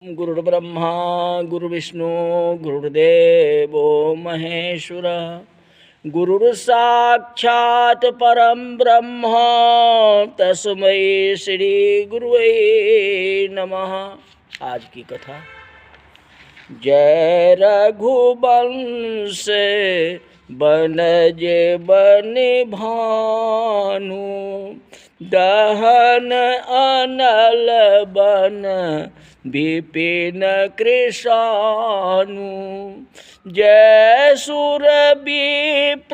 गुरुर्ब्रह्मा गुरुर्विष्णु गुरुर्देवो महेश्वरः। गुरुर्साक्षात् परं ब्रह्म तस्मै श्री गुरुवे नमः। आज की कथा जय रघुवंश बनजे बनि भानु, दहन अनल बन विपिन कृशानु। जय सुर विप्रधेनु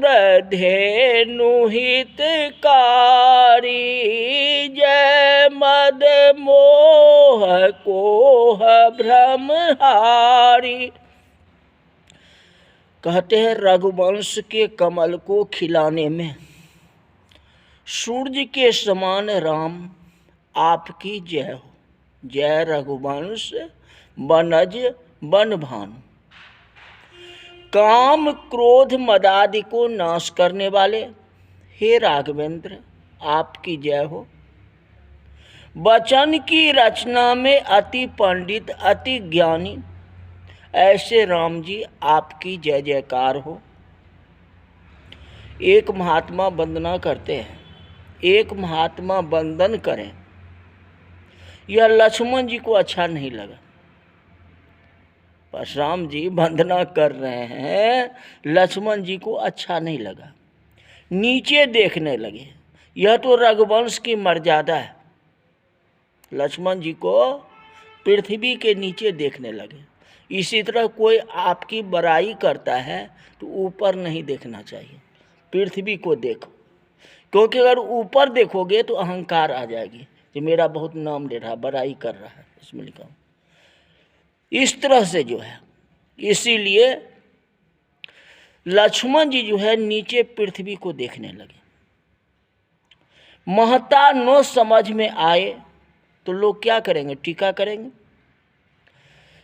हितकारी, जय मद मोह कोह भ्रमहारी। कहते हैं रघुवंश के कमल को खिलाने में सूर्य के समान राम आपकी जय हो। जय रघुवंश बनज बन भानु। काम क्रोध मदादि को नाश करने वाले हे राघवेंद्र आपकी जय हो। वचन की रचना में अति पंडित अति ज्ञानी ऐसे राम जी आपकी जय जयकार हो। एक महात्मा वंदना करते हैं, एक महात्मा वंदन करें, यह लक्ष्मण जी को अच्छा नहीं लगा। परशुराम जी वंदना कर रहे हैं, लक्ष्मण जी को अच्छा नहीं लगा, नीचे देखने लगे। यह तो रघुवंश की मर्यादा है। लक्ष्मण जी को पृथ्वी के नीचे देखने लगे। इसी तरह कोई आपकी बड़ाई करता है तो ऊपर नहीं देखना चाहिए, पृथ्वी को देखो, क्योंकि अगर ऊपर देखोगे तो अहंकार आ जाएगी कि मेरा बहुत नाम ले रहा, बड़ाई कर रहा है। इसमें लिखा इस तरह से जो है, इसीलिए लक्ष्मण जी जो है नीचे पृथ्वी को देखने लगे। महता नो समझ में आए तो लोग क्या करेंगे? टीका करेंगे,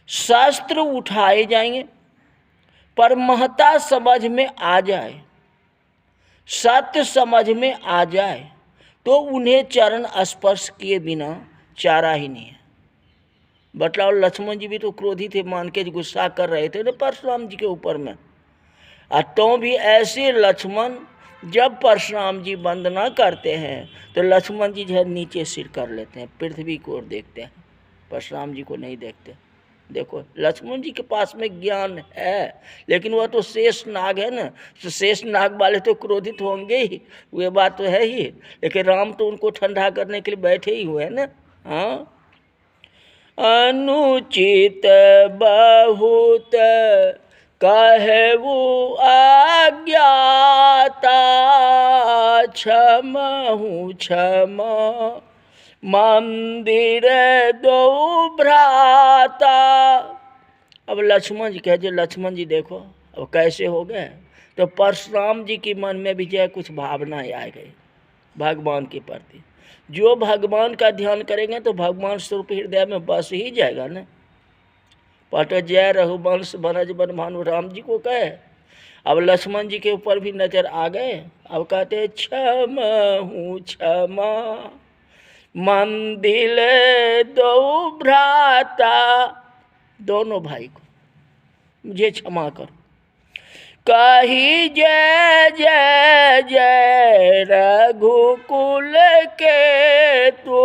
शास्त्र उठाए जाएंगे। पर महता समझ में आ जाए, सत्य समझ में आ जाए तो उन्हें चरण स्पर्श किए बिना चारा ही नहीं है। बतलाओ, लक्ष्मण जी भी तो क्रोधित थे, मान के गुस्सा कर रहे थे ना परशुराम जी के ऊपर में। और तो भी ऐसे लक्ष्मण जब परशुराम जी वंदना करते हैं तो लक्ष्मण जी जो है नीचे सिर कर लेते हैं, पृथ्वी को ओर देखते हैं, परशुराम जी को नहीं देखते। देखो, लक्ष्मण जी के पास में ज्ञान है, लेकिन वह तो शेष नाग है ना, तो शेष नाग वाले तो क्रोधित होंगे ही, वे बात तो है ही। लेकिन राम तो उनको ठंडा करने के लिए बैठे ही हुए हैं ना। हाँ, अनुचित बहुत कहु अज्ञाता, क्षमहु क्षमा मंदिर दो भ्राता। अब लक्ष्मण जी कहे, लक्ष्मण जी देखो अब कैसे हो गए। तो परशुराम जी के मन में भी जो है कुछ भावनाएं आ गई भगवान के प्रति। जो भगवान का ध्यान करेंगे तो भगवान स्वरूप हृदय में बस ही जाएगा ना। पट जय रघुवंश बनज बन भानु राम जी को कहे। अब लक्ष्मण जी के ऊपर भी नजर आ गए। अब कहते क्षमहु क्षमा मंदिर दो भ्राता, दोनों भाई को मुझे क्षमा करो। कही जय जय जय रघुकुल के तू,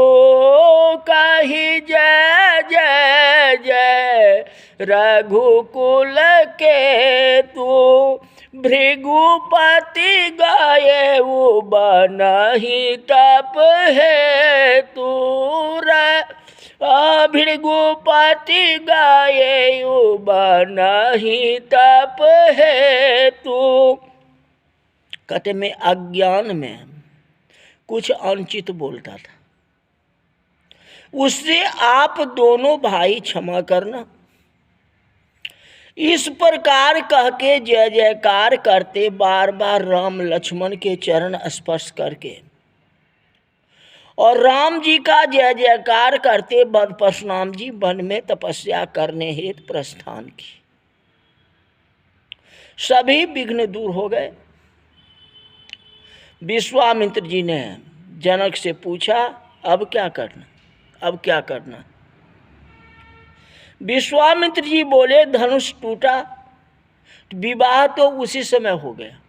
कही जय जय जय रघुकुल के तू। भृगुपति गाये वो बनहि तप है तू, भृगुपति गाये वो बनहि तप है तू। कहते मैं अज्ञान में कुछ अनुचित बोलता था, उससे आप दोनों भाई क्षमा करना। इस प्रकार कह के जय जयकार करते बार बार राम लक्ष्मण के चरण स्पर्श करके और राम जी का जय जयकार करते परशुराम जी वन में तपस्या करने हेतु प्रस्थान की। सभी विघ्न दूर हो गए। विश्वामित्र जी ने जनक से पूछा, अब क्या करना, अब क्या करना। विश्वामित्र जी बोले धनुष टूटा, विवाह तो उसी समय हो गया।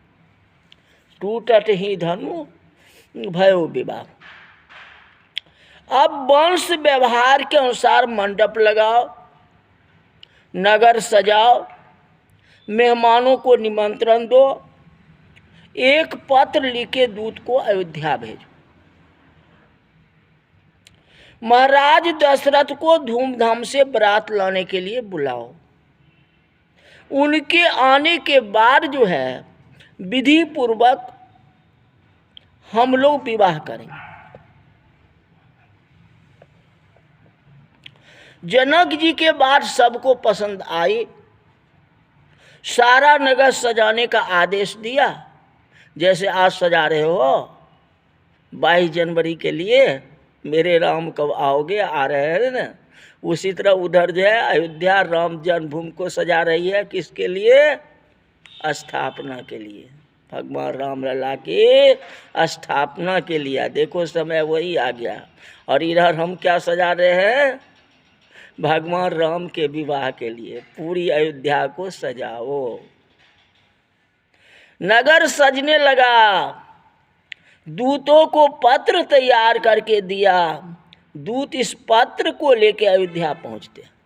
टूटत ही धनु भयो विवाह। अब वंश व्यवहार के अनुसार मंडप लगाओ, नगर सजाओ, मेहमानों को निमंत्रण दो, एक पत्र लिखे दूत को अयोध्या भेजो। महाराज दशरथ को धूमधाम से बारात लाने के लिए बुलाओ। उनके आने के बाद जो है विधि पूर्वक हम लोग विवाह करेंगे। जनक जी के बाद सबको पसंद आई, सारा नगर सजाने का आदेश दिया। जैसे आज सजा रहे हो 22 जनवरी के लिए, मेरे राम कब आओगे, आ रहे हैं ना, उसी तरह उधर जो है अयोध्या राम जन्मभूमि को सजा रही है। किसके लिए? स्थापना के लिए, भगवान राम लला की स्थापना के लिए। देखो समय वही आ गया। और इधर हम क्या सजा रहे हैं? भगवान राम के विवाह के लिए पूरी अयोध्या को सजाओ। नगर सजने लगा, दूतों को पत्र तैयार करके दिया। दूत इस पत्र को लेकर अयोध्या पहुंचते।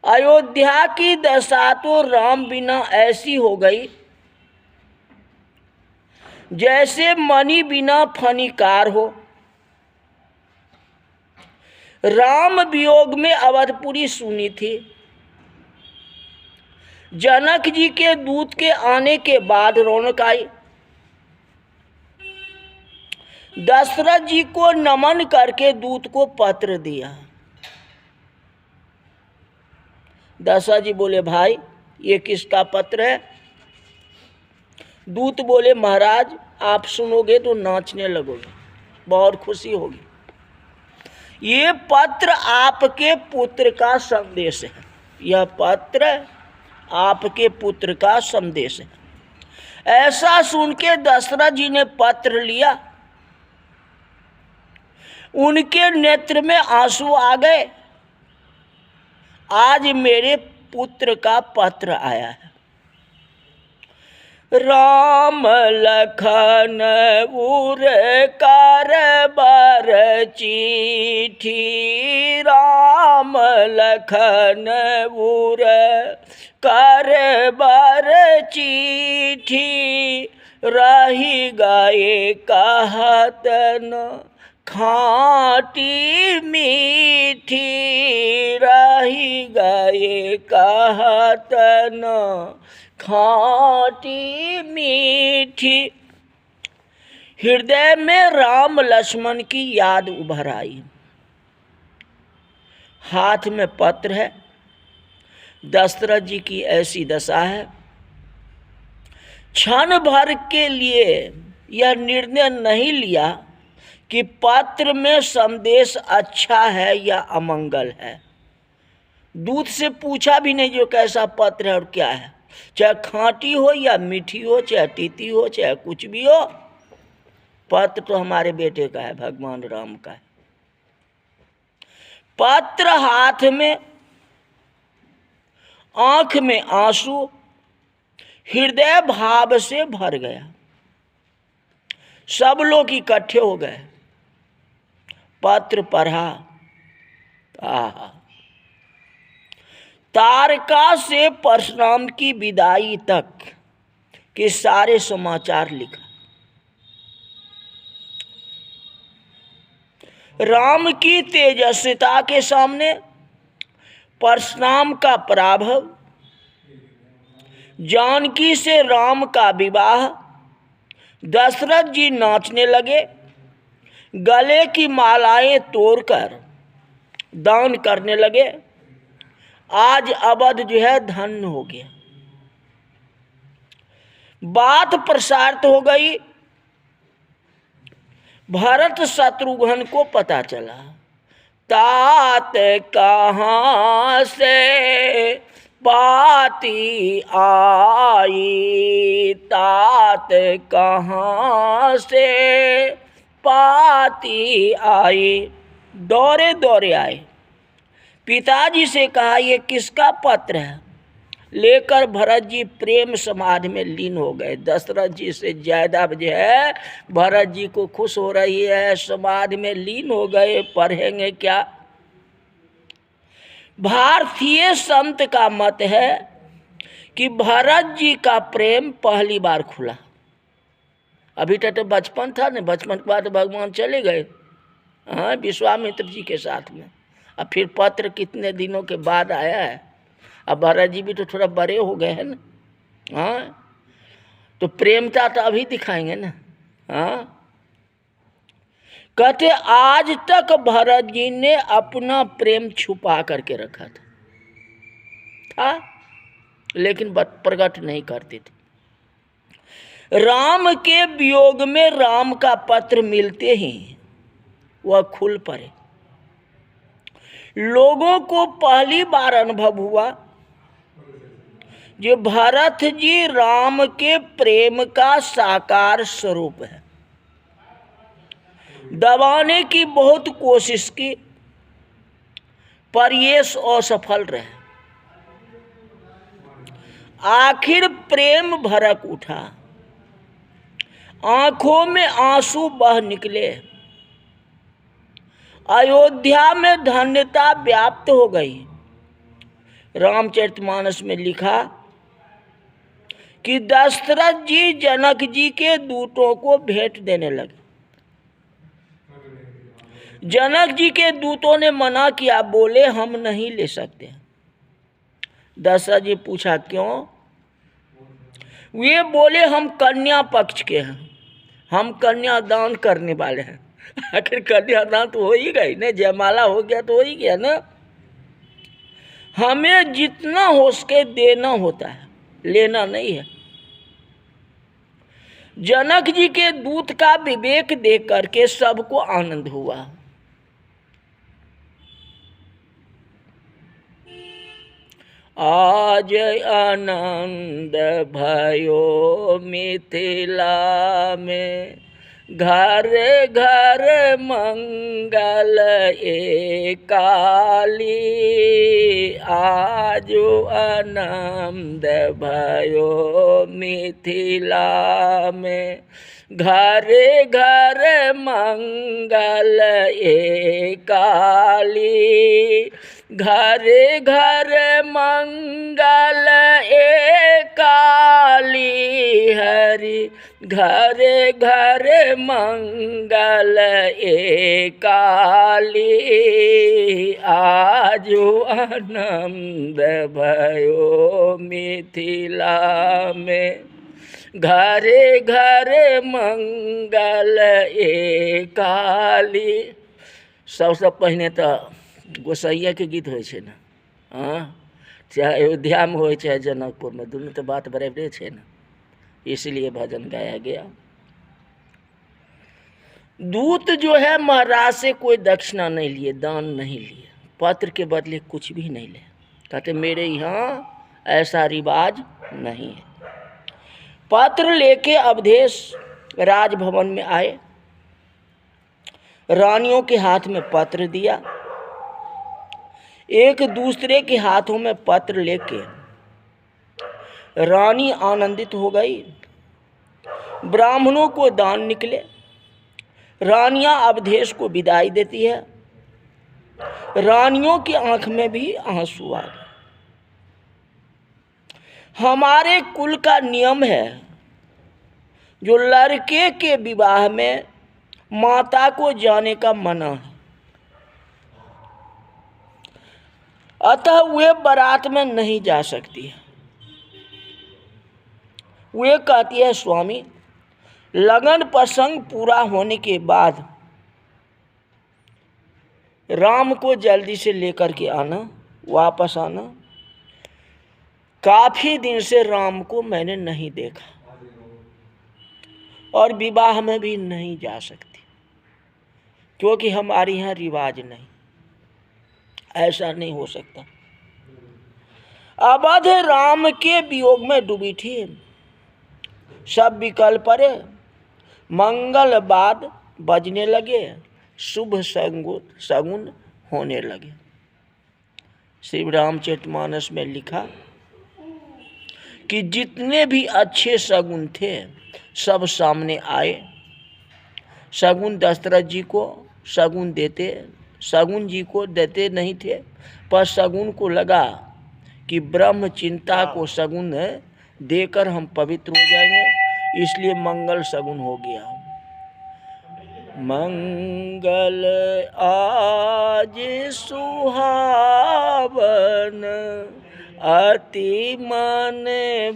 अयोध्या की दशा तो राम बिना ऐसी हो गई जैसे मणि बिना फणिकार हो। राम वियोग में अवधपुरी सुनी थी। जनक जी के दूत के आने के बाद रौनक आई। दशरथ जी को नमन करके दूत को पत्र दिया। दशरथ जी बोले भाई ये किसका पत्र है? दूत बोले महाराज आप सुनोगे तो नाचने लगोगे, बहुत खुशी होगी। ये पत्र आपके पुत्र का संदेश है। यह पत्र आपके पुत्र का संदेश है। ऐसा सुन के दशरथ जी ने पत्र लिया। उनके नेत्र में आंसू आ गए। आज मेरे पुत्र का पत्र आया है। राम लखन उर कर बर चिट्ठी, राम लखन उर कर बर चिट्ठी, रही गए कहत न खाटी मीठी, रही गए कहत न खाटी मीठी। हृदय में राम लक्ष्मण की याद उभर आई। हाथ में पत्र है। दशरथ जी की ऐसी दशा है। क्षण भर के लिए यह निर्णय नहीं लिया कि पत्र में संदेश अच्छा है या अमंगल है। दूत से पूछा भी नहीं जो कैसा पत्र है और क्या है, चाहे खाटी हो या मीठी हो, चाहे तीती हो, चाहे कुछ भी हो, पत्र तो हमारे बेटे का है, भगवान राम का है। पत्र हाथ में, आंख में आंसू, हृदय भाव से भर गया। सब लोग इकट्ठे हो गए। पत्र पढ़ा। तारका से परशुराम की विदाई तक के सारे समाचार लिखा। राम की तेजस्विता के सामने परशुराम का पराभव, जानकी से राम का विवाह। दशरथ जी नाचने लगे, गले की मालाएं तोड़कर दान करने लगे। आज अवध जो है धन्य हो गया। बात प्रसारित हो गई। भरत शत्रुघ्न को पता चला। तात कहाँ से पाती आई, तात कहाँ से पाती आई। दौड़े दौड़े आए। पिताजी से कहा, ये किसका पत्र है? लेकर भरत जी प्रेम समाधि में लीन हो गए। दशरथ जी से ज्यादा जो है भरत जी को खुश हो रही है, समाधि में लीन हो गए। पढ़ेंगे क्या? भारतीय संत का मत है कि भरत जी का प्रेम पहली बार खुला। अभी तक तो बचपन था ना, बचपन के बाद भगवान चले गए, हाँ, विश्वामित्र जी के साथ में। अब फिर पत्र कितने दिनों के बाद आया है। अब भरत जी भी तो थोड़ा बड़े हो गए हैं ना, हाँ, तो प्रेमता तो अभी दिखाएंगे ना, हाँ। कहते आज तक भरत जी ने अपना प्रेम छुपा करके रखा था, लेकिन प्रकट नहीं करते थे। राम के वियोग में राम का पत्र मिलते ही वह खुल पड़े। लोगों को पहली बार अनुभव हुआ जो भरत जी राम के प्रेम का साकार स्वरूप है। दबाने की बहुत कोशिश की, पर ये असफल रहे। आखिर प्रेम भड़क उठा, आंखों में आंसू बह निकले। अयोध्या में धन्यता व्याप्त हो गई। रामचरितमानस में लिखा कि दशरथ जी जनक जी के दूतों को भेंट देने लगे। जनक जी के दूतों ने मना किया, बोले हम नहीं ले सकते। दशरथ जी पूछा क्यों? वे बोले हम कन्या पक्ष के हैं, हम कन्या दान करने वाले हैं। आखिर कन्या दान तो हो ही गई ना, जयमाला हो गया तो हो ही गया ना। हमें जितना हो सके देना होता है, लेना नहीं है। जनक जी के दूत का विवेक देख करके सबको आनंद हुआ। आज आनंद भयो मिथिला में, घर घर मंगल एकाली। आज आनंद भयो मिथिला में, घर घर मंगल एकाली। घर घर मंगल एकाली हरि, घर घर मंगल एकाली। आजु आनंद भयो मिथिला में, घरे घरे मंगल एकाली। सबसे पहले तो गोसैया के गीत होइ छै ना, हाँ, चाहे अयोध्या में हो चाहे जनकपुर में, दोनों तो बात बराबरे है ना, इसलिए भजन गाया गया। दूत जो है महाराज से कोई दक्षिणा नहीं लिए, दान नहीं लिए, पत्र के बदले कुछ भी नहीं ले। कहते मेरे यहाँ ऐसा रिवाज नहीं है। पत्र लेके अवधेश राजभवन में आए, रानियों के हाथ में पत्र दिया। एक दूसरे के हाथों में पत्र लेके रानी आनंदित हो गई। ब्राह्मणों को दान निकले, रानियां अवधेश को विदाई देती है। रानियों की आंख में भी आंसू आ गए। हमारे कुल का नियम है, जो लड़के के विवाह में माता को जाने का मना है, अतः वे बारात में नहीं जा सकती है। वे कहती है स्वामी, लगन प्रसंग पूरा होने के बाद राम को जल्दी से लेकर के आना, वापस आना। काफी दिन से राम को मैंने नहीं देखा और विवाह में भी नहीं जा सकती, क्योंकि हमारे यहाँ रिवाज नहीं, ऐसा नहीं हो सकता। अवध राम के वियोग में डूबी थी। सब विकल पड़े, मंगल बाद बजने लगे, शुभ शगुन होने लगे। श्री रामचरितमानस में लिखा कि जितने भी अच्छे शगुन थे सब सामने आए। शगुन दशरथ जी को शगुन देते, शगुन जी को देते नहीं थे, पर शगुन को लगा कि ब्रह्म चिंता को शगुन देकर हम पवित्र हो जाएंगे, इसलिए मंगल शगुन हो गया। मंगल आज सुहावन अति मन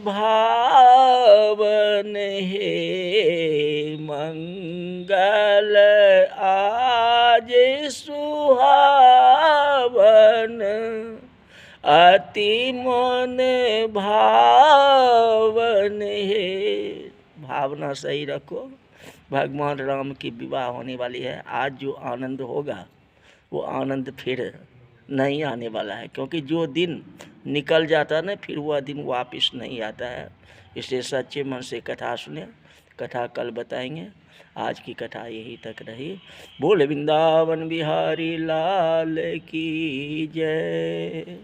भावन हे। मंगल आज सुहावन अति मन भावन हे। भावना सही रखो, भगवान राम की विवाह होने वाली है। आज जो आनंद होगा वो आनंद फिर नहीं आने वाला है, क्योंकि जो दिन निकल जाता है ना फिर वह दिन वापस नहीं आता है। इसलिए सच्चे मन से कथा सुने। कथा कल बताएंगे, आज की कथा यही तक रही। बोल वृंदावन बिहारी लाल की जय।